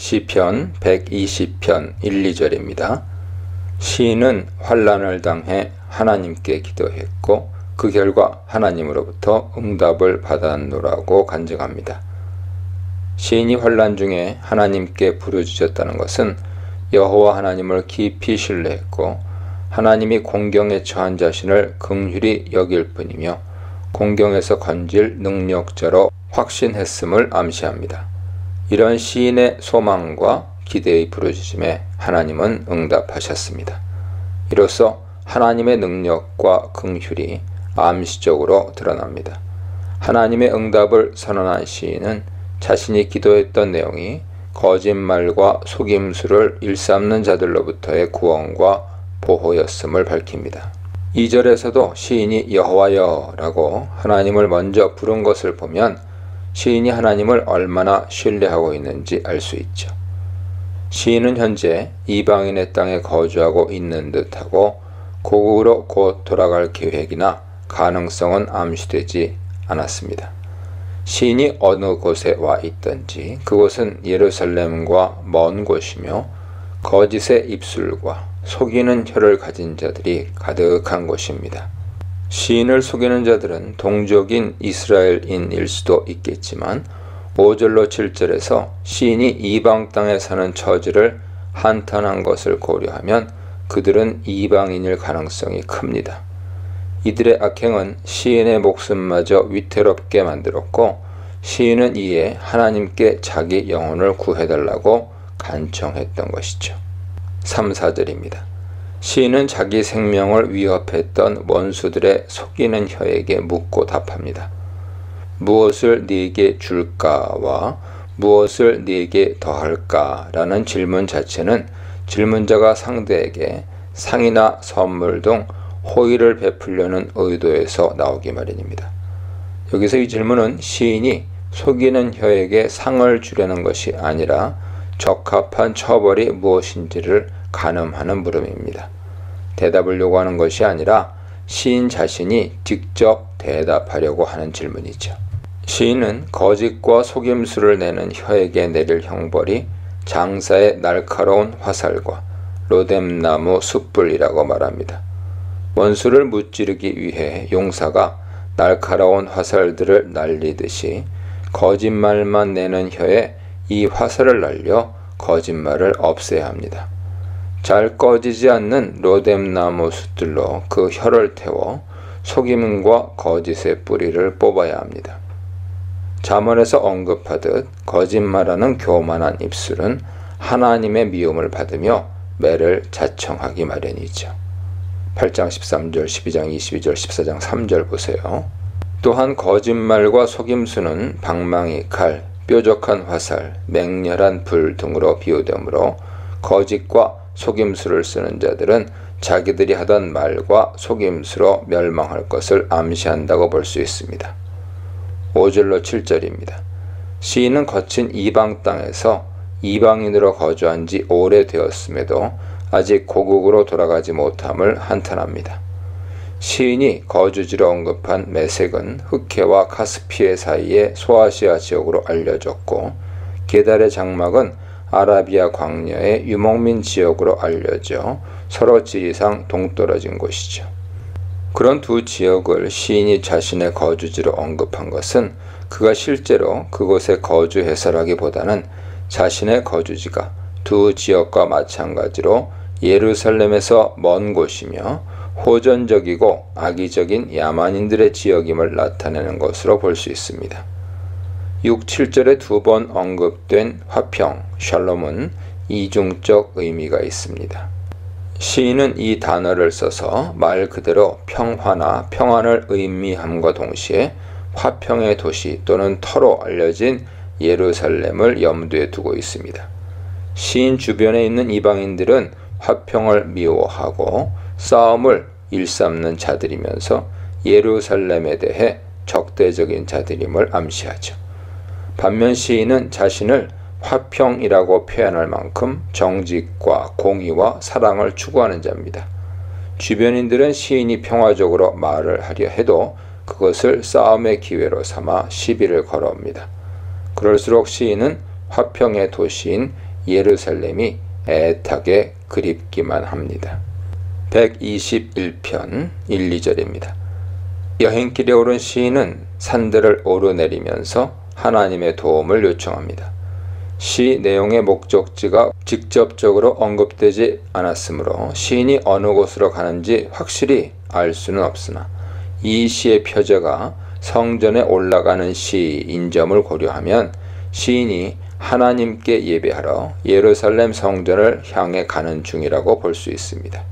시편 120편 1, 2절입니다. 시인은 환난을 당해 하나님께 기도했고 그 결과 하나님으로부터 응답을 받았노라고 간증합니다. 시인이 환난 중에 하나님께 부르짖었다는 것은 여호와 하나님을 깊이 신뢰했고 하나님이 공경에 처한 자신을 긍휼히 여길 뿐이며 공경에서 건질 능력자로 확신했음을 암시합니다. 이런 시인의 소망과 기대의 부르짖음에 하나님은 응답하셨습니다. 이로써 하나님의 능력과 긍휼이 암시적으로 드러납니다. 하나님의 응답을 선언한 시인은 자신이 기도했던 내용이 거짓말과 속임수를 일삼는 자들로부터의 구원과 보호였음을 밝힙니다. 2절에서도 시인이 여호와여라고 하나님을 먼저 부른 것을 보면 시인이 하나님을 얼마나 신뢰하고 있는지 알 수 있죠. 시인은 현재 이방인의 땅에 거주하고 있는 듯하고 고국으로 곧 돌아갈 계획이나 가능성은 암시되지 않았습니다. 시인이 어느 곳에 와 있든지 그곳은 예루살렘과 먼 곳이며 거짓의 입술과 속이는 혀를 가진 자들이 가득한 곳입니다. 시인을 속이는 자들은 동족인 이스라엘인일 수도 있겠지만 5절로 7절에서 시인이 이방 땅에 사는 처지를 한탄한 것을 고려하면 그들은 이방인일 가능성이 큽니다. 이들의 악행은 시인의 목숨마저 위태롭게 만들었고 시인은 이에 하나님께 자기 영혼을 구해달라고 간청했던 것이죠. 3, 4절입니다. 시인은 자기 생명을 위협했던 원수들의 속이는 혀에게 묻고 답합니다. 무엇을 네게 줄까와 무엇을 네게 더할까 라는 질문 자체는 질문자가 상대에게 상이나 선물 등 호의를 베풀려는 의도에서 나오기 마련입니다. 여기서 이 질문은 시인이 속이는 혀에게 상을 주려는 것이 아니라 적합한 처벌이 무엇인지를 가늠하는 물음입니다. 대답을 요구하는 것이 아니라 시인 자신이 직접 대답하려고 하는 질문이죠. 시인은 거짓과 속임수를 내는 혀에게 내릴 형벌이 장사의 날카로운 화살과 로뎀나무 숯불이라고 말합니다. 원수를 무찌르기 위해 용사가 날카로운 화살들을 날리듯이 거짓말만 내는 혀에 이 화살을 날려 거짓말을 없애야 합니다. 잘 꺼지지 않는 로뎀나무 숯들로 그 혀를 태워 속임과 거짓의 뿌리를 뽑아야 합니다. 잠언에서 언급하듯 거짓말하는 교만한 입술은 하나님의 미움을 받으며 매를 자청하기 마련이죠. 8장 13절, 12장 22절, 14장 3절 보세요. 또한 거짓말과 속임수는 방망이, 칼, 뾰족한 화살, 맹렬한 불 등으로 비유되므로 거짓과 속임수를 쓰는 자들은 자기들이 하던 말과 속임수로 멸망할 것을 암시한다고 볼 수 있습니다. 5절로 7절입니다. 시인은 거친 이방 땅에서 이방인으로 거주한 지 오래되었음에도 아직 고국으로 돌아가지 못함을 한탄합니다. 시인이 거주지로 언급한 메색은 흑해와 카스피해 사이의 소아시아 지역으로 알려졌고 게달의 장막은 아라비아 광야의 유목민 지역으로 알려져 서로 지리상 동떨어진 곳이죠. 그런 두 지역을 시인이 자신의 거주지로 언급한 것은 그가 실제로 그곳에 거주해서라기보다는 자신의 거주지가 두 지역과 마찬가지로 예루살렘에서 먼 곳이며 호전적이고 악의적인 야만인들의 지역임을 나타내는 것으로 볼 수 있습니다. 6, 7절에 두 번 언급된 화평, 샬롬은 이중적 의미가 있습니다. 시인은 이 단어를 써서 말 그대로 평화나 평안을 의미함과 동시에 화평의 도시 또는 터로 알려진 예루살렘을 염두에 두고 있습니다. 시인 주변에 있는 이방인들은 화평을 미워하고 싸움을 일삼는 자들이면서 예루살렘에 대해 적대적인 자들임을 암시하죠. 반면 시인은 자신을 화평이라고 표현할 만큼 정직과 공의와 사랑을 추구하는 자입니다. 주변인들은 시인이 평화적으로 말을 하려 해도 그것을 싸움의 기회로 삼아 시비를 걸어옵니다. 그럴수록 시인은 화평의 도시인 예루살렘이 애타게 그립기만 합니다. 121편 1, 2절입니다. 여행길에 오른 시인은 산들을 오르내리면서 하나님의 도움을 요청합니다. 시 내용의 목적지가 직접적으로 언급되지 않았으므로 시인이 어느 곳으로 가는지 확실히 알 수는 없으나 이 시의 표제가 성전에 올라가는 시인 점을 고려하면 시인이 하나님께 예배하러 예루살렘 성전을 향해 가는 중이라고 볼 수 있습니다.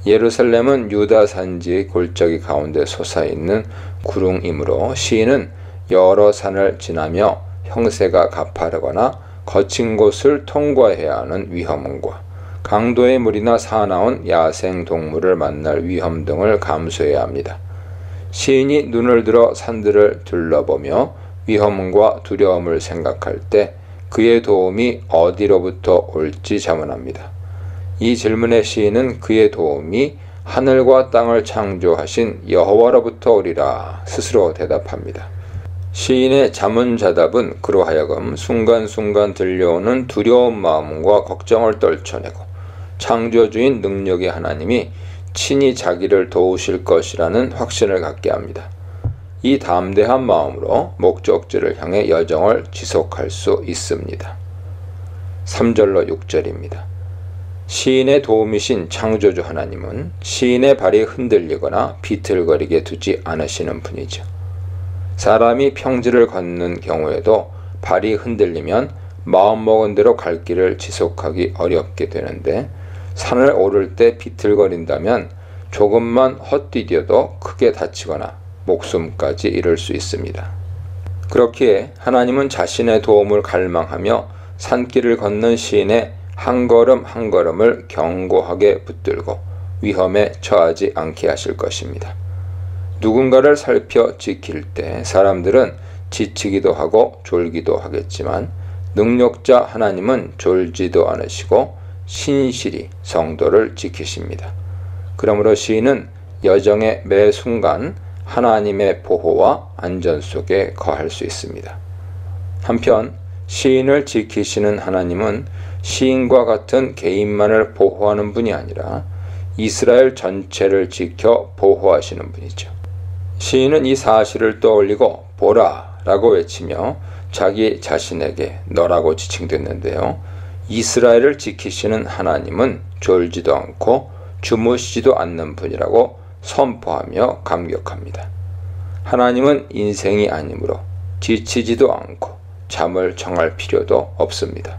예루살렘은 유다 산지의 골짜기 가운데 솟아있는 구릉이므로 시인은 여러 산을 지나며 형세가 가파르거나 거친 곳을 통과해야 하는 위험과 강도의 물이나 사나운 야생 동물을 만날 위험 등을 감수해야 합니다. 시인이 눈을 들어 산들을 둘러보며 위험과 두려움을 생각할 때 그의 도움이 어디로부터 올지 자문합니다. 이 질문의 시인은 그의 도움이 하늘과 땅을 창조하신 여호와로부터 오리라 스스로 대답합니다. 시인의 자문자답은 그로 하여금 순간순간 들려오는 두려운 마음과 걱정을 떨쳐내고 창조주인 능력의 하나님이 친히 자기를 도우실 것이라는 확신을 갖게 합니다. 이 담대한 마음으로 목적지를 향해 여정을 지속할 수 있습니다. 3절로 6절입니다. 시인의 도움이신 창조주 하나님은 시인의 발이 흔들리거나 비틀거리게 두지 않으시는 분이죠. 사람이 평지를 걷는 경우에도 발이 흔들리면 마음먹은 대로 갈 길을 지속하기 어렵게 되는데 산을 오를 때 비틀거린다면 조금만 헛디뎌도 크게 다치거나 목숨까지 잃을 수 있습니다. 그렇기에 하나님은 자신의 도움을 갈망하며 산길을 걷는 시인의 한 걸음 한 걸음을 견고하게 붙들고 위험에 처하지 않게 하실 것입니다. 누군가를 살펴 지킬 때 사람들은 지치기도 하고 졸기도 하겠지만 능력자 하나님은 졸지도 않으시고 신실히 성도를 지키십니다. 그러므로 시인은 여정의 매 순간 하나님의 보호와 안전 속에 거할 수 있습니다. 한편 시인을 지키시는 하나님은 시인과 같은 개인만을 보호하는 분이 아니라 이스라엘 전체를 지켜 보호하시는 분이죠. 시인은 이 사실을 떠올리고 보라 라고 외치며 자기 자신에게 너라고 지칭됐는데요. 이스라엘을 지키시는 하나님은 졸지도 않고 주무시지도 않는 분이라고 선포하며 감격합니다. 하나님은 인생이 아니므로 지치지도 않고 잠을 청할 필요도 없습니다.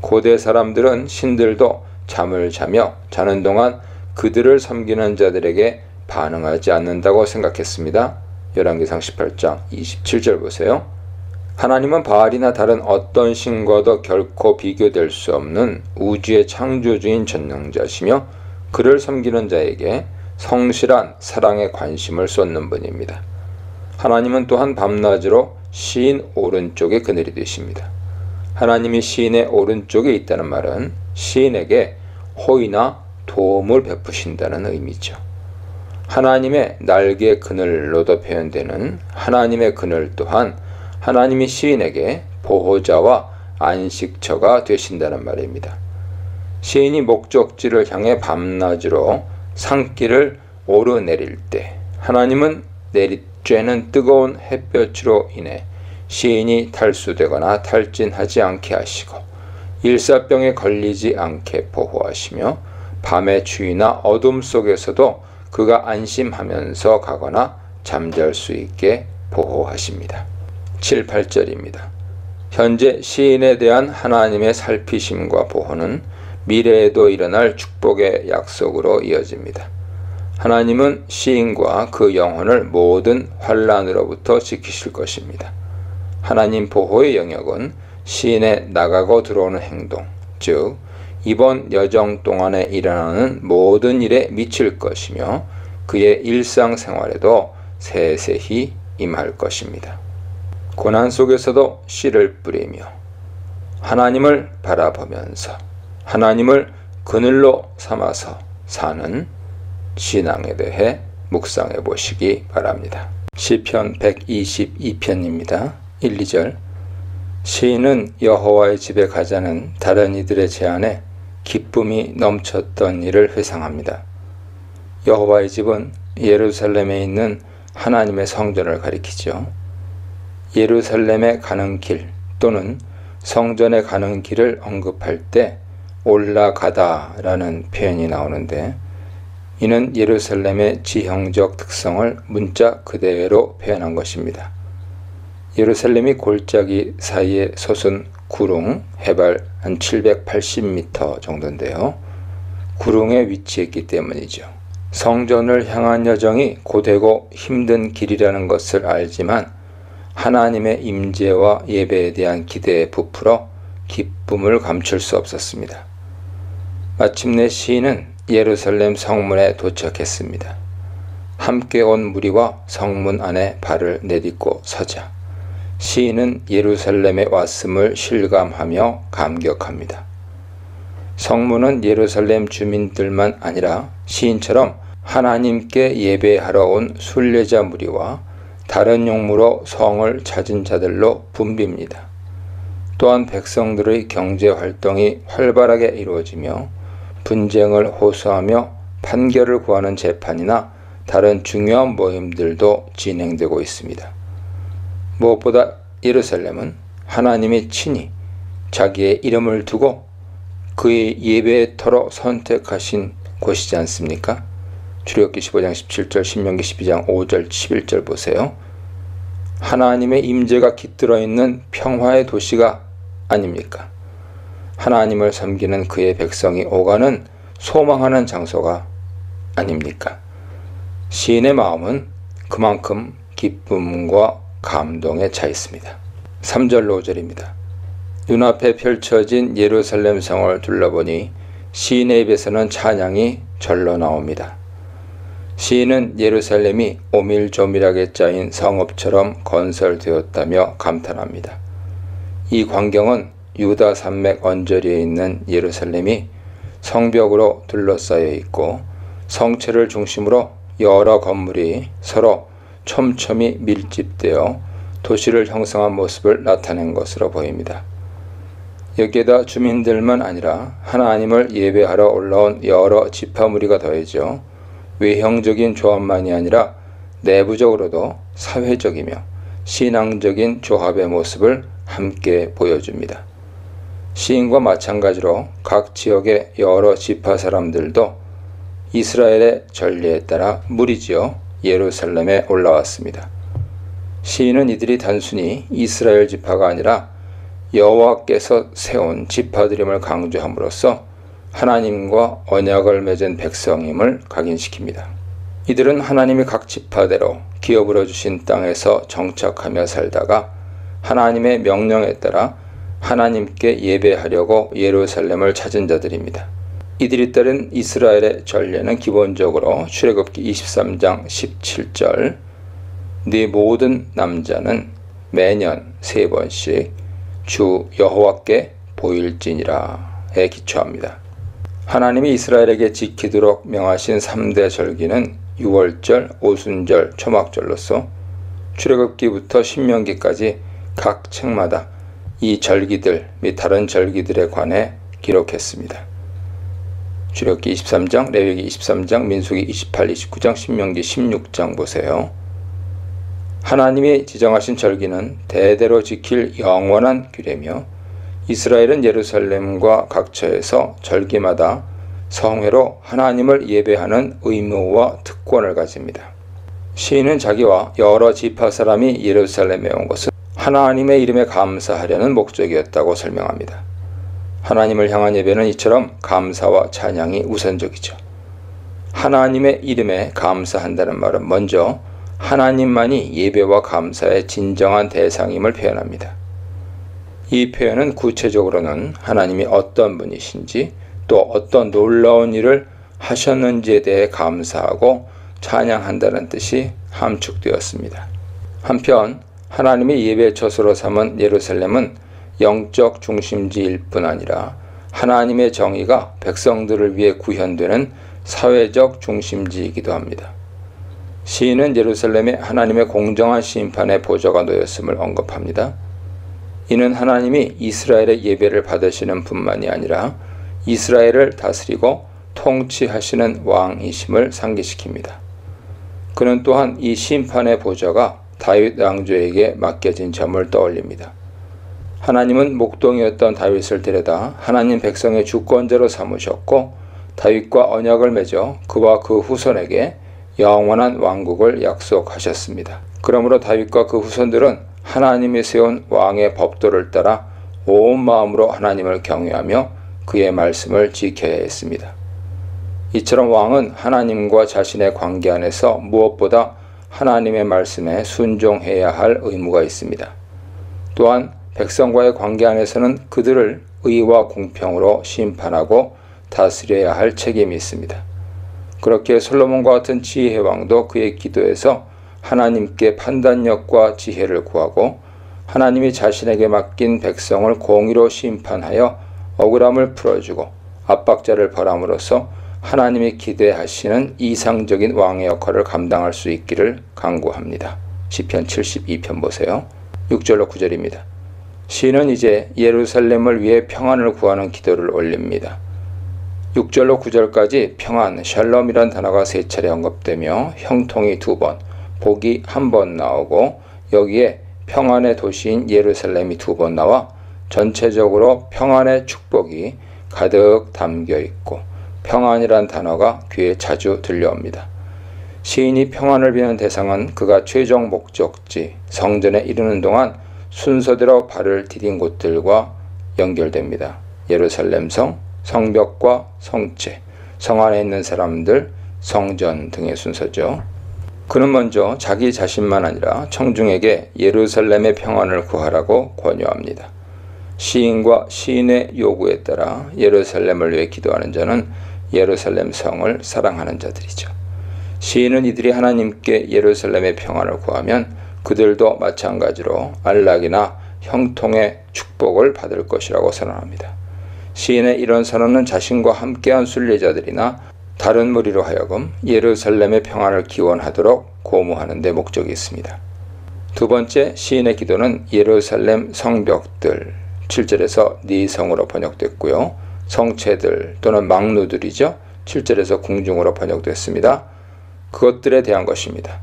고대 사람들은 신들도 잠을 자며 자는 동안 그들을 섬기는 자들에게 반응하지 않는다고 생각했습니다. 열왕기상 18장 27절 보세요. 하나님은 바알이나 다른 어떤 신과도 결코 비교될 수 없는 우주의 창조주인 전능자시며 그를 섬기는 자에게 성실한 사랑의 관심을 쏟는 분입니다. 하나님은 또한 밤낮으로 시인 오른쪽에 그늘이 되십니다. 하나님이 시인의 오른쪽에 있다는 말은 시인에게 호의나 도움을 베푸신다는 의미죠. 하나님의 날개 그늘로도 표현되는 하나님의 그늘 또한 하나님이 시인에게 보호자와 안식처가 되신다는 말입니다. 시인이 목적지를 향해 밤낮으로 산길을 오르내릴 때 하나님은 내리쬐는 뜨거운 햇볕으로 인해 시인이 탈수되거나 탈진하지 않게 하시고 일사병에 걸리지 않게 보호하시며 밤의 추위나 어둠 속에서도 그가 안심하면서 가거나 잠잘 수 있게 보호하십니다. 7, 8절입니다. 현재 시인에 대한 하나님의 살피심과 보호는 미래에도 일어날 축복의 약속으로 이어집니다. 하나님은 시인과 그 영혼을 모든 환난으로부터 지키실 것입니다. 하나님 보호의 영역은 시인의 나가고 들어오는 행동, 즉 이번 여정 동안에 일어나는 모든 일에 미칠 것이며 그의 일상생활에도 세세히 임할 것입니다. 고난 속에서도 씨를 뿌리며 하나님을 바라보면서 하나님을 그늘로 삼아서 사는 신앙에 대해 묵상해 보시기 바랍니다. 시편 122편입니다. 1, 2절. 시인은 여호와의 집에 가자는 다른 이들의 제안에 기쁨이 넘쳤던 일을 회상합니다. 여호와의 집은 예루살렘에 있는 하나님의 성전을 가리키죠. 예루살렘에 가는 길 또는 성전에 가는 길을 언급할 때 올라가다 라는 표현이 나오는데, 이는 예루살렘의 지형적 특성을 문자 그대로 표현한 것입니다. 예루살렘이 골짜기 사이에 솟은 구릉, 해발 한 780m 정도인데요. 구릉에 위치했기 때문이죠. 성전을 향한 여정이 고되고 힘든 길이라는 것을 알지만 하나님의 임재와 예배에 대한 기대에 부풀어 기쁨을 감출 수 없었습니다. 마침내 시인은 예루살렘 성문에 도착했습니다. 함께 온 무리와 성문 안에 발을 내딛고 서자 시인은 예루살렘에 왔음을 실감하며 감격합니다. 성문은 예루살렘 주민들만 아니라 시인처럼 하나님께 예배하러 온 순례자 무리와 다른 용무로 성을 찾은 자들로 붐빕니다. 또한 백성들의 경제활동이 활발하게 이루어지며 분쟁을 호소하며 판결을 구하는 재판이나 다른 중요한 모임들도 진행되고 있습니다. 무엇보다 예루살렘은 하나님이 친히 자기의 이름을 두고 그의 예배의 터로 선택하신 곳이지 않습니까? 출애굽기 15장 17절, 신명기 12장 5절, 11절 보세요. 하나님의 임재가 깃들어 있는 평화의 도시가 아닙니까? 하나님을 섬기는 그의 백성이 오가는 소망하는 장소가 아닙니까? 시인의 마음은 그만큼 기쁨과 감동에 차 있습니다. 3절 5절입니다. 눈앞에 펼쳐진 예루살렘 성을 둘러보니 시인의 입에서는 찬양이 절로 나옵니다. 시인은 예루살렘이 오밀조밀하게 짜인 성읍처럼 건설되었다며 감탄합니다. 이 광경은 유다 산맥 언저리에 있는 예루살렘이 성벽으로 둘러싸여 있고 성체를 중심으로 여러 건물이 서로 촘촘히 밀집되어 도시를 형성한 모습을 나타낸 것으로 보입니다. 여기에다 주민들만 아니라 하나님을 예배하러 올라온 여러 지파 무리가 더해져 외형적인 조합만이 아니라 내부적으로도 사회적이며 신앙적인 조합의 모습을 함께 보여줍니다. 시인과 마찬가지로 각 지역의 여러 지파 사람들도 이스라엘의 전례에 따라 무리지어 예루살렘에 올라왔습니다. 시인은 이들이 단순히 이스라엘 지파가 아니라 여호와께서 세운 지파들임을 강조함으로써 하나님과 언약을 맺은 백성임을 각인시킵니다. 이들은 하나님이 각 지파대로 기업으로 주신 땅에서 정착하며 살다가 하나님의 명령에 따라 하나님께 예배하려고 예루살렘을 찾은 자들입니다. 이들이 따른 이스라엘의 전례는 기본적으로 출애굽기 23장 17절 네 모든 남자는 매년 3번씩 주 여호와께 보일지니라에 기초합니다. 하나님이 이스라엘에게 지키도록 명하신 3대 절기는 유월절, 오순절, 초막절로서 출애굽기부터 신명기까지 각 책마다 이 절기들 및 다른 절기들에 관해 기록했습니다. 출애굽기 23장, 레위기 23장, 민수기 28, 29장, 신명기 16장 보세요. 하나님이 지정하신 절기는 대대로 지킬 영원한 규례며 이스라엘은 예루살렘과 각처에서 절기마다 성회로 하나님을 예배하는 의무와 특권을 가집니다. 시인은 자기와 여러 지파 사람이 예루살렘에 온 것은 하나님의 이름에 감사하려는 목적이었다고 설명합니다. 하나님을 향한 예배는 이처럼 감사와 찬양이 우선적이죠. 하나님의 이름에 감사한다는 말은 먼저 하나님만이 예배와 감사의 진정한 대상임을 표현합니다. 이 표현은 구체적으로는 하나님이 어떤 분이신지 또 어떤 놀라운 일을 하셨는지에 대해 감사하고 찬양한다는 뜻이 함축되었습니다. 한편 하나님이 예배 처소로 삼은 예루살렘은 영적 중심지일 뿐 아니라 하나님의 정의가 백성들을 위해 구현되는 사회적 중심지이기도 합니다. 시인은 예루살렘에 하나님의 공정한 심판의 보좌가 놓였음을 언급합니다. 이는 하나님이 이스라엘의 예배를 받으시는 분만이 아니라 이스라엘을 다스리고 통치하시는 왕이심을 상기시킵니다. 그는 또한 이 심판의 보좌가 다윗 왕조에게 맡겨진 점을 떠올립니다. 하나님은 목동이었던 다윗을 데려다 하나님 백성의 주권자로 삼으셨고 다윗과 언약을 맺어 그와 그 후손에게 영원한 왕국을 약속하셨습니다. 그러므로 다윗과 그 후손들은 하나님이 세운 왕의 법도를 따라 온 마음으로 하나님을 경외하며 그의 말씀을 지켜야 했습니다. 이처럼 왕은 하나님과 자신의 관계 안에서 무엇보다 하나님의 말씀에 순종해야 할 의무가 있습니다. 또한 백성과의 관계 안에서는 그들을 의와 공평으로 심판하고 다스려야 할 책임이 있습니다. 그렇게 솔로몬과 같은 지혜의 왕도 그의 기도에서 하나님께 판단력과 지혜를 구하고 하나님이 자신에게 맡긴 백성을 공의로 심판하여 억울함을 풀어주고 압박자를 벌함으로써 하나님이 기대하시는 이상적인 왕의 역할을 감당할 수 있기를 간구합니다. 시편 72편 보세요. 6절로 9절입니다. 시인은 이제 예루살렘을 위해 평안을 구하는 기도를 올립니다. 6절로 9절까지 평안, 샬롬이란 단어가 3차례 언급되며 형통이 2번, 복이 1번 나오고 여기에 평안의 도시인 예루살렘이 2번 나와 전체적으로 평안의 축복이 가득 담겨 있고 평안이란 단어가 귀에 자주 들려옵니다. 시인이 평안을 비는 대상은 그가 최종 목적지 성전에 이르는 동안 순서대로 발을 디딘 곳들과 연결됩니다. 예루살렘 성, 성벽과 성체, 성 안에 있는 사람들, 성전 등의 순서죠. 그는 먼저 자기 자신만 아니라 청중에게 예루살렘의 평안을 구하라고 권유합니다. 시인과 시인의 요구에 따라 예루살렘을 위해 기도하는 자는 예루살렘 성을 사랑하는 자들이죠. 시인은 이들이 하나님께 예루살렘의 평안을 구하면 그들도 마찬가지로 안락이나 형통의 축복을 받을 것이라고 선언합니다. 시인의 이런 선언은 자신과 함께한 순례자들이나 다른 무리로 하여금 예루살렘의 평안을 기원하도록 고무하는 데 목적이 있습니다. 두 번째 시인의 기도는 예루살렘 성벽들, 7절에서 네 성으로 번역됐고요. 성체들 또는 망루들이죠. 7절에서 궁중으로 번역됐습니다. 그것들에 대한 것입니다.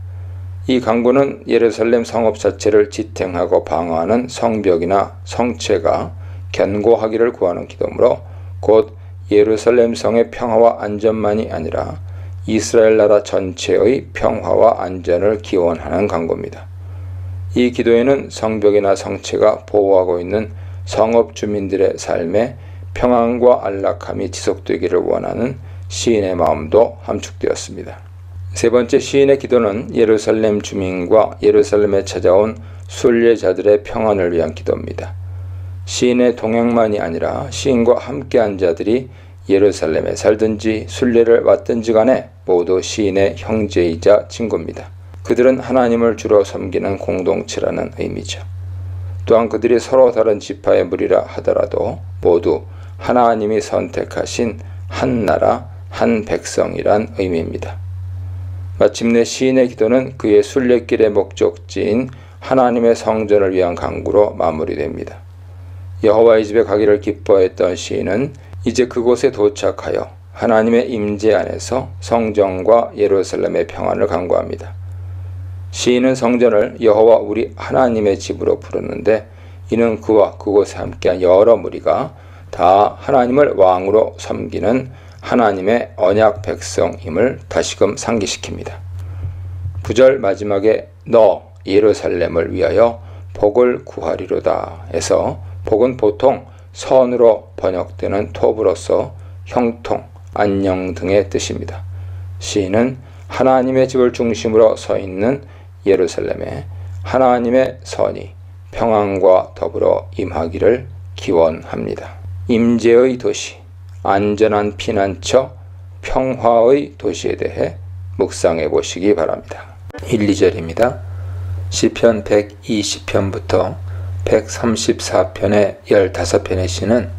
이 간구는 예루살렘 성읍 자체를 지탱하고 방어하는 성벽이나 성체가 견고하기를 구하는 기도므로 곧 예루살렘 성의 평화와 안전만이 아니라 이스라엘 나라 전체의 평화와 안전을 기원하는 간구입니다. 이 기도에는 성벽이나 성체가 보호하고 있는 성읍 주민들의 삶에 평안과 안락함이 지속되기를 원하는 시인의 마음도 함축되었습니다. 세 번째 시인의 기도는 예루살렘 주민과 예루살렘에 찾아온 순례자들의 평안을 위한 기도입니다. 시인의 동행만이 아니라 시인과 함께한 자들이 예루살렘에 살든지 순례를 왔든지 간에 모두 시인의 형제이자 친구입니다. 그들은 하나님을 주로 섬기는 공동체라는 의미죠. 또한 그들이 서로 다른 지파의 무리라 하더라도 모두 하나님이 선택하신 한 나라, 한 백성이란 의미입니다. 마침내 시인의 기도는 그의 순례길의 목적지인 하나님의 성전을 위한 간구로 마무리됩니다. 여호와의 집에 가기를 기뻐했던 시인은 이제 그곳에 도착하여 하나님의 임재 안에서 성전과 예루살렘의 평안을 간구합니다. 시인은 성전을 여호와 우리 하나님의 집으로 부르는데 이는 그와 그곳에 함께한 여러 무리가 다 하나님을 왕으로 섬기는 하나님의 언약 백성임을 다시금 상기시킵니다. 9절 마지막에 너 예루살렘을 위하여 복을 구하리로다 에서 복은 보통 선으로 번역되는 톱으로서 형통, 안녕 등의 뜻입니다. 시인은 하나님의 집을 중심으로 서 있는 예루살렘에 하나님의 선이 평안과 더불어 임하기를 기원합니다. 임재의 도시, 안전한 피난처, 평화의 도시에 대해 묵상해 보시기 바랍니다. 1, 2절입니다. 시편 120편부터 134편의 15편의 시는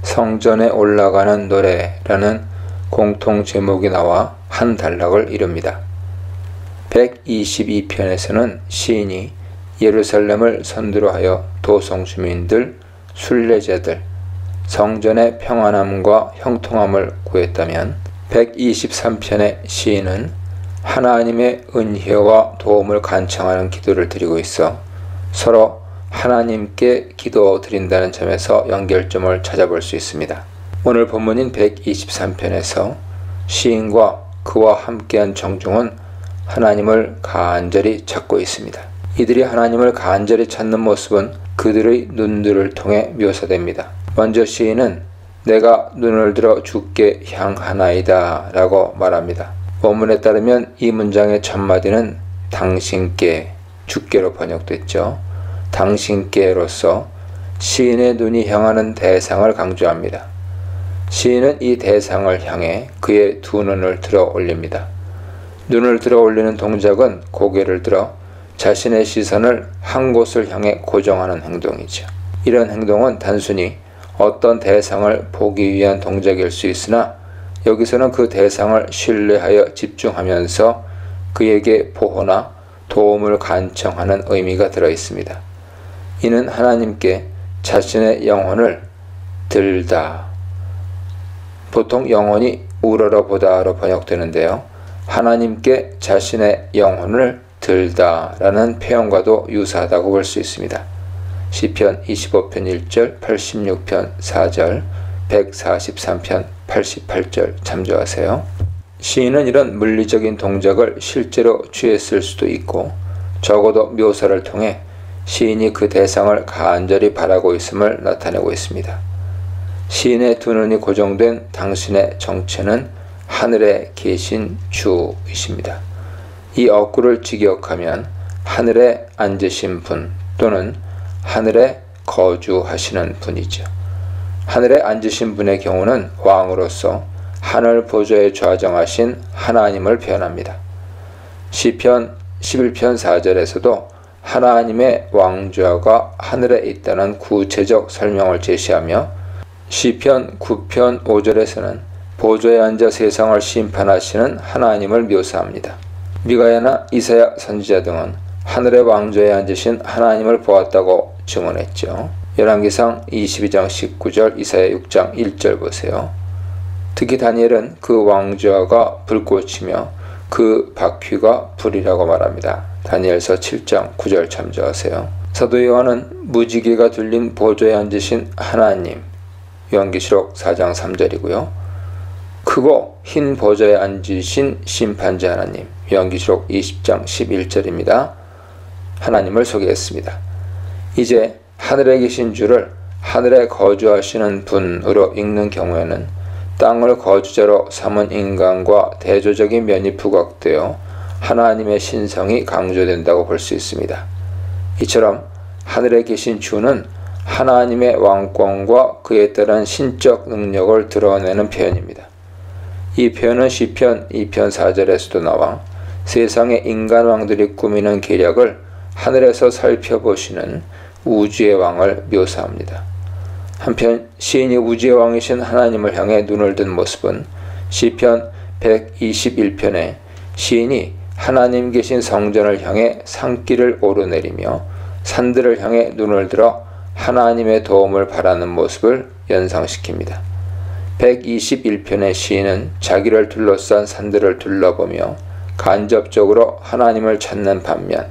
성전에 올라가는 노래라는 공통 제목이 나와 한 단락을 이룹니다. 122편에서는 시인이 예루살렘을 선두로 하여 도성 주민들, 순례자들, 성전의 평안함과 형통함을 구했다면 123편의 시인은 하나님의 은혜와 도움을 간청하는 기도를 드리고 있어 서로 하나님께 기도 드린다는 점에서 연결점을 찾아볼 수 있습니다. 오늘 본문인 123편에서 시인과 그와 함께한 청중은 하나님을 간절히 찾고 있습니다. 이들이 하나님을 간절히 찾는 모습은 그들의 눈들을 통해 묘사됩니다. 먼저 시인은 내가 눈을 들어 주께 향하나이다 라고 말합니다. 원문에 따르면 이 문장의 첫 마디는 당신께, 주께로 번역됐죠. 당신께로서 시인의 눈이 향하는 대상을 강조합니다. 시인은 이 대상을 향해 그의 두 눈을 들어 올립니다. 눈을 들어 올리는 동작은 고개를 들어 자신의 시선을 한 곳을 향해 고정하는 행동이죠. 이런 행동은 단순히 어떤 대상을 보기 위한 동작일 수 있으나 여기서는 그 대상을 신뢰하여 집중하면서 그에게 보호나 도움을 간청하는 의미가 들어 있습니다. 이는 하나님께 자신의 영혼을 들다, 보통 영혼이 우러러보다로 번역되는데요. 하나님께 자신의 영혼을 들다라는 표현과도 유사하다고 볼 수 있습니다. 시편 25편 1절, 86편 4절, 143편 88절 참조하세요. 시인은 이런 물리적인 동작을 실제로 취했을 수도 있고 적어도 묘사를 통해 시인이 그 대상을 간절히 바라고 있음을 나타내고 있습니다. 시인의 두 눈이 고정된 당신의 정체는 하늘에 계신 주이십니다. 이 어구를 직역하면 하늘에 앉으신 분 또는 하늘에 거주하시는 분이죠. 하늘에 앉으신 분의 경우는 왕으로서 하늘 보좌에 좌정하신 하나님을 표현합니다. 시편 11편 4절에서도 하나님의 왕좌가 하늘에 있다는 구체적 설명을 제시하며 시편 9편 5절에서는 보좌에 앉아 세상을 심판하시는 하나님을 묘사합니다. 미가야나 이사야 선지자 등은 하늘의 왕좌에 앉으신 하나님을 보았다고 증언했죠. 열왕기상 22장 19절, 이사야 6장 1절 보세요. 특히 다니엘은 그 왕좌가 불꽃이며 그 바퀴가 불이라고 말합니다. 다니엘서 7장 9절 참조하세요. 사도 요한은 무지개가 둘린 보좌에 앉으신 하나님, 요한계시록 4장 3절이고요. 크고 흰 보좌에 앉으신 심판자 하나님, 요한계시록 20장 11절입니다. 하나님을 소개했습니다. 이제 하늘에 계신 주를 하늘에 거주하시는 분으로 읽는 경우에는 땅을 거주자로 삼은 인간과 대조적인 면이 부각되어 하나님의 신성이 강조된다고 볼 수 있습니다. 이처럼 하늘에 계신 주는 하나님의 왕권과 그에 따른 신적 능력을 드러내는 표현입니다. 이 표현은 시편 2편 4절에서도 나와 세상의 인간 왕들이 꾸미는 계략을 하늘에서 살펴보시는 우주의 왕을 묘사합니다. 한편 시인이 우주의 왕이신 하나님을 향해 눈을 든 모습은 시편 121편에 시인이 하나님 계신 성전을 향해 산길을 오르내리며 산들을 향해 눈을 들어 하나님의 도움을 바라는 모습을 연상시킵니다. 121편의 시인은 자기를 둘러싼 산들을 둘러보며 간접적으로 하나님을 찾는 반면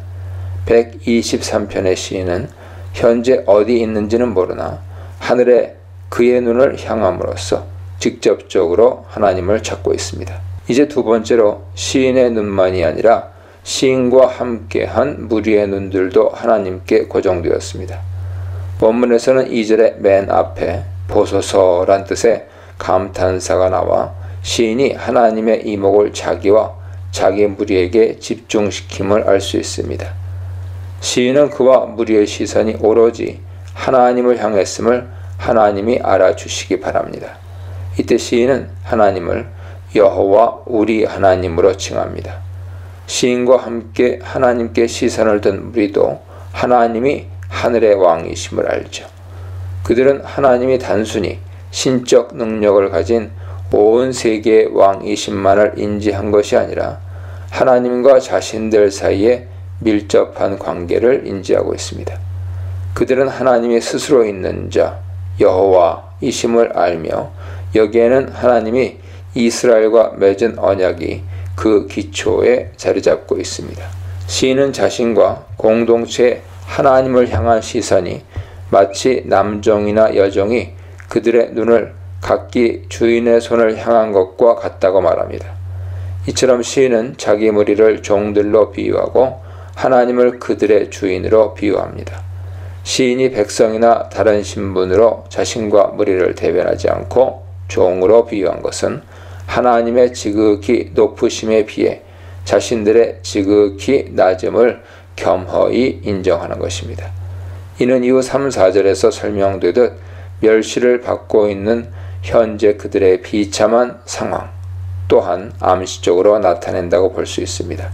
123편의 시인은 현재 어디 있는지는 모르나 하늘에 그의 눈을 향함으로써 직접적으로 하나님을 찾고 있습니다. 이제 두 번째로 시인의 눈만이 아니라 시인과 함께한 무리의 눈들도 하나님께 고정되었습니다. 원문에서는 2절의 맨 앞에 보소서란 뜻의 감탄사가 나와 시인이 하나님의 이목을 자기와 자기 무리에게 집중시킴을 알 수 있습니다. 시인은 그와 무리의 시선이 오로지 하나님을 향했음을 하나님이 알아주시기 바랍니다. 이때 시인은 하나님을 여호와 우리 하나님으로 칭합니다. 시인과 함께 하나님께 시선을 든 무리도 하나님이 하늘의 왕이심을 알죠. 그들은 하나님이 단순히 신적 능력을 가진 온 세계의 왕이심만을 인지한 것이 아니라 하나님과 자신들 사이에 밀접한 관계를 인지하고 있습니다. 그들은 하나님이 스스로 있는 자 여호와이심을 알며 여기에는 하나님이 이스라엘과 맺은 언약이 그 기초에 자리 잡고 있습니다. 시인은 자신과 공동체의 하나님을 향한 시선이 마치 남종이나 여종이 그들의 눈을 각기 주인의 손을 향한 것과 같다고 말합니다. 이처럼 시인은 자기 무리를 종들로 비유하고 하나님을 그들의 주인으로 비유합니다. 시인이 백성이나 다른 신분으로 자신과 무리를 대변하지 않고 종으로 비유한 것은 하나님의 지극히 높으심에 비해 자신들의 지극히 낮음을 겸허히 인정하는 것입니다. 이는 이후 3, 4절에서 설명되듯 멸시를 받고 있는 현재 그들의 비참한 상황 또한 암시적으로 나타낸다고 볼 수 있습니다.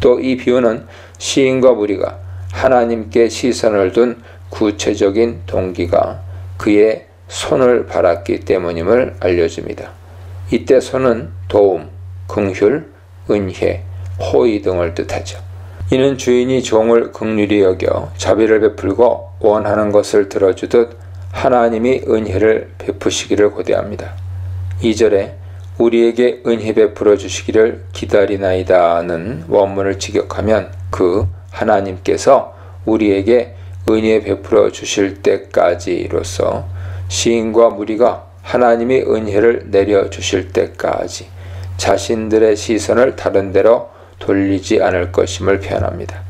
또 이 비유는 시인과 무리가 하나님께 시선을 둔 구체적인 동기가 그의 손을 바랐기 때문임을 알려줍니다. 이때 손은 도움, 긍휼, 은혜, 호의 등을 뜻하죠. 이는 주인이 종을 긍휼히 여겨 자비를 베풀고 원하는 것을 들어주듯 하나님이 은혜를 베푸시기를 고대합니다. 2절에 우리에게 은혜 베풀어 주시기를 기다리나이다는 원문을 직역하면 그 하나님께서 우리에게 은혜 베풀어 주실 때까지로서 시인과 무리가 하나님이 은혜를 내려 주실 때까지 자신들의 시선을 다른 데로 돌리지 않을 것임을 표현합니다.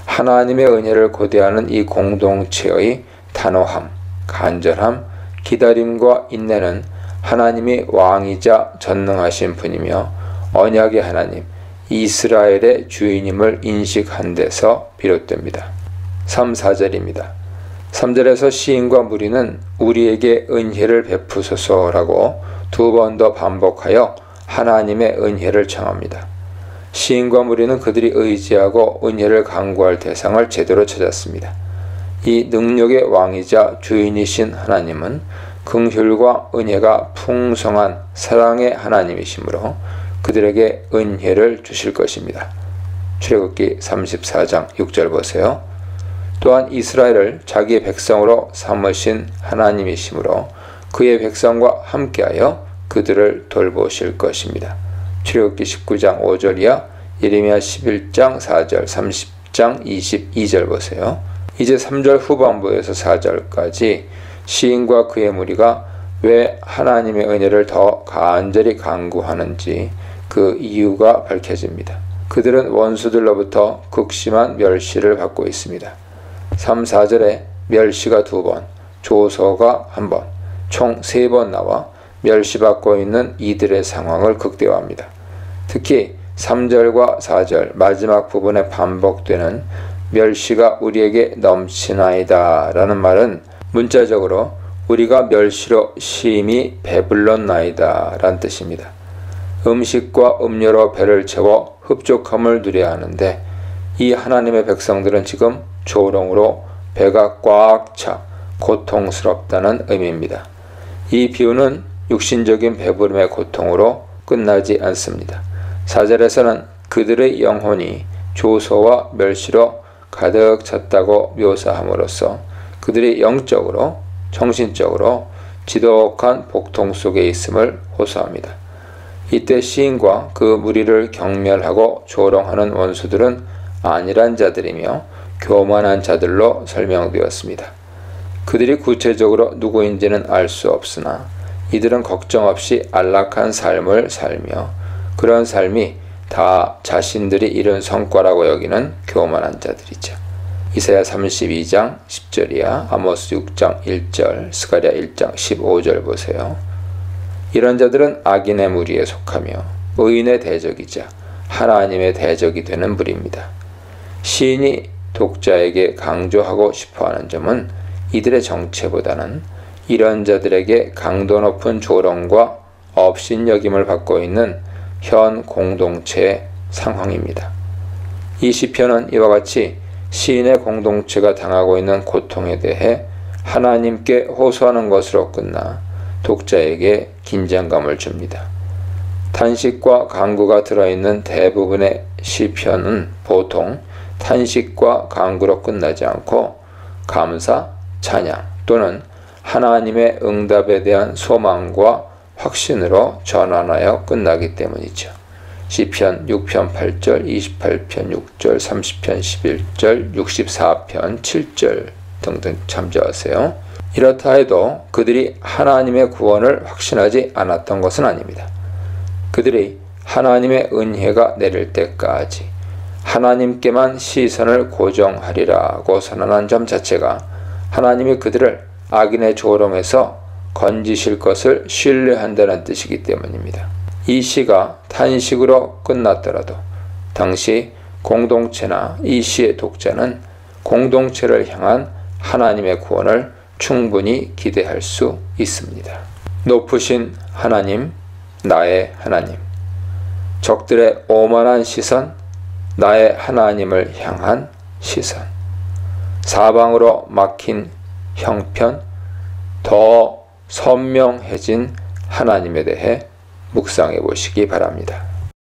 하나님의 은혜를 고대하는 이 공동체의 단호함, 간절함, 기다림과 인내는 하나님이 왕이자 전능하신 분이며 언약의 하나님, 이스라엘의 주인임을 인식한 데서 비롯됩니다. 3, 4절입니다. 3절에서 시인과 무리는 우리에게 은혜를 베푸소서라고 두 번 더 반복하여 하나님의 은혜를 청합니다. 시인과 무리는 그들이 의지하고 은혜를 간구할 대상을 제대로 찾았습니다. 이 능력의 왕이자 주인이신 하나님은 긍휼과 은혜가 풍성한 사랑의 하나님이시므로 그들에게 은혜를 주실 것입니다. 출애굽기 34장 6절 보세요. 또한 이스라엘을 자기의 백성으로 삼으신 하나님이시므로 그의 백성과 함께하여 그들을 돌보실 것입니다. 출애굽기 19장 5절이야 예레미야 11장 4절 30장 22절 보세요. 이제 3절 후반부에서 4절까지 시인과 그의 무리가 왜 하나님의 은혜를 더 간절히 간구하는지 그 이유가 밝혀집니다. 그들은 원수들로부터 극심한 멸시를 받고 있습니다. 3, 4절에 멸시가 2번, 조소가 1번, 총 3번 나와 멸시받고 있는 이들의 상황을 극대화합니다. 특히 3절과 4절 마지막 부분에 반복되는 멸시가 우리에게 넘치나이다 라는 말은 문자적으로 우리가 멸시로 심히 배불렀나이다 라는 뜻입니다. 음식과 음료로 배를 채워 흡족함을 누려야 하는데 이 하나님의 백성들은 지금 조롱으로 배가 꽉 차 고통스럽다는 의미입니다. 이 비유는 육신적인 배부름의 고통으로 끝나지 않습니다. 4절에서는 그들의 영혼이 조소와 멸시로 가득 찼다고 묘사함으로써 그들이 영적으로 정신적으로 지독한 복통 속에 있음을 호소합니다. 이때 시인과 그 무리를 경멸하고 조롱하는 원수들은 안일한 자들이며 교만한 자들로 설명되었습니다. 그들이 구체적으로 누구인지는 알 수 없으나 이들은 걱정 없이 안락한 삶을 살며 그런 삶이 다 자신들이 이룬 성과라고 여기는 교만한 자들이죠. 이사야 32장 10절이야 아모스 6장 1절 스가랴 1장 15절 보세요. 이런 자들은 악인의 무리에 속하며 의인의 대적이자 하나님의 대적이 되는 무리입니다. 시인이 독자에게 강조하고 싶어하는 점은 이들의 정체보다는 이런 자들에게 강도 높은 조롱과 업신여김을 받고 있는 현 공동체의 상황입니다. 이 시편은 이와 같이 시인의 공동체가 당하고 있는 고통에 대해 하나님께 호소하는 것으로 끝나 독자에게 긴장감을 줍니다. 탄식과 간구가 들어있는 대부분의 시편은 보통 탄식과 간구로 끝나지 않고 감사, 찬양 또는 하나님의 응답에 대한 소망과 확신으로 전환하여 끝나기 때문이죠. 시편 6편 8절, 28편 6절, 30편 11절, 64편 7절 등등 참조하세요. 이렇다 해도 그들이 하나님의 구원을 확신하지 않았던 것은 아닙니다. 그들이 하나님의 은혜가 내릴 때까지 하나님께만 시선을 고정하리라고 선언한 점 자체가 하나님이 그들을 악인의 조롱에서 건지실 것을 신뢰한다는 뜻이기 때문입니다. 이 시가 탄식으로 끝났더라도 당시 공동체나 이 시의 독자는 공동체를 향한 하나님의 구원을 충분히 기대할 수 있습니다. 높으신 하나님, 나의 하나님. 적들의 오만한 시선, 나의 하나님을 향한 시선. 사방으로 막힌 형편, 더 선명해진 하나님에 대해 묵상해 보시기 바랍니다.